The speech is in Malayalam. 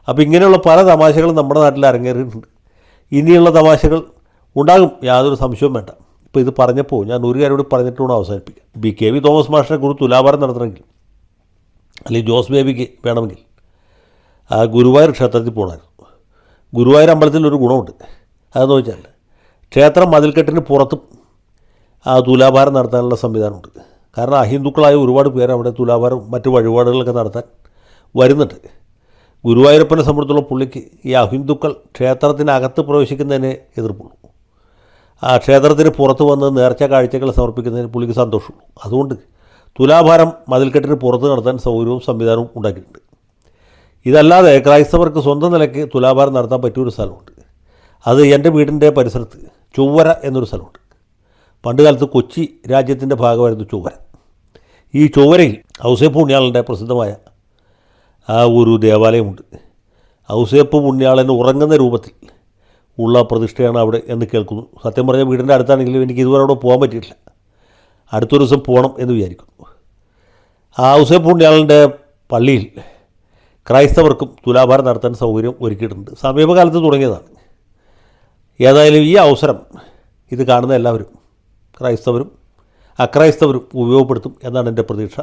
അപ്പോൾ ഇങ്ങനെയുള്ള പല തമാശകളും നമ്മുടെ നാട്ടിൽ അരങ്ങേറിയിട്ടുണ്ട്. ഇനിയുള്ള തമാശകൾ ഉണ്ടാകും, യാതൊരു സംശയവും വേണ്ട. ഇപ്പോൾ ഇത് പറഞ്ഞപ്പോൾ ഞാൻ ഒരു കാര്യം കൂടി പറഞ്ഞിട്ട് വേണം അവസാനിപ്പിക്കാം. കെ വി തോമസ് മാഷിനെ കുറിച്ച് തുലാഭാരം നടത്തണമെങ്കിൽ, അല്ലെങ്കിൽ ജോസ് ബേബിക്ക് വേണമെങ്കിൽ ഗുരുവായൂർ ക്ഷേത്രത്തിൽ പോകണമായിരുന്നു. ഗുരുവായൂർ അമ്പലത്തിൽ ഒരു ഗുണമുണ്ട്, അതെന്ന് വെച്ചാൽ ക്ഷേത്രം മതിൽക്കെട്ടിന് പുറത്തും തുലാഭാരം നടത്താനുള്ള സംവിധാനമുണ്ട്. കാരണം അഹിന്ദുക്കളായ ഒരുപാട് പേര് അവിടെ തുലാഭാരം മറ്റ് വഴിപാടുകളൊക്കെ നടത്താൻ വരുന്നുണ്ട്. ഗുരുവായൂരപ്പനെ സംബന്ധിച്ചുള്ള പുള്ളിക്ക് ഈ അഹിന്ദുക്കൾ ക്ഷേത്രത്തിനകത്ത് പ്രവേശിക്കുന്നതിനെ എതിർപ്പുള്ളൂ. ആ ക്ഷേത്രത്തിന് പുറത്ത് വന്ന് നേർച്ച കാഴ്ചകൾ സമർപ്പിക്കുന്നതിന് പുള്ളിക്ക് സന്തോഷമുള്ളൂ. അതുകൊണ്ട് തുലാഭാരം മതിൽക്കെട്ടിന് പുറത്ത് നടത്താൻ സൗകര്യവും സംവിധാനവും ഉണ്ടാക്കിയിട്ടുണ്ട്. ഇതല്ലാതെ ക്രൈസ്തവർക്ക് സ്വന്തം നിലയ്ക്ക് തുലാഭാരം നടത്താൻ പറ്റിയൊരു സ്ഥലമുണ്ട്. അത് എൻ്റെ വീടിൻ്റെ പരിസരത്ത് ചൊവ്വര എന്നൊരു സ്ഥലമുണ്ട്. പണ്ട് കാലത്ത് കൊച്ചി രാജ്യത്തിൻ്റെ ഭാഗമായിരുന്നു ചൊവ്വര. ഈ ചൊവ്വരയിൽ ഔസേപ്പ് പുണ്യാളൻ്റെ പ്രസിദ്ധമായ ഒരു ദേവാലയമുണ്ട്. ഔസേപ്പ് പുണ്യാളന് ഉറങ്ങുന്ന രൂപത്തിൽ ഉള്ള പ്രതിഷ്ഠയാണ് അവിടെ എന്ന് കേൾക്കുന്നു. സത്യം പറഞ്ഞാൽ വീടിൻ്റെ അടുത്താണെങ്കിലും എനിക്ക് ഇതുവരെ അവിടെ പോകാൻ പറ്റിയിട്ടില്ല. അടുത്തൊരു ദിവസം പോകണം എന്ന് വിചാരിക്കുന്നു. ഔസേപ്പ് പുണ്യാളൻ്റെ പള്ളിയിൽ ക്രൈസ്തവർക്കും തുലാഭാരം നടത്താൻ സൗകര്യം ഒരുക്കിയിട്ടുണ്ട്. സമീപകാലത്ത് തുടങ്ങിയതാണ്. ഏതായാലും ഈ അവസരം ഇത് കാണുന്ന എല്ലാവരും, ക്രൈസ്തവരും അക്രൈസ്തവരും ഉപയോഗപ്പെടുത്തും എന്നാണ് എൻ്റെ പ്രതീക്ഷ.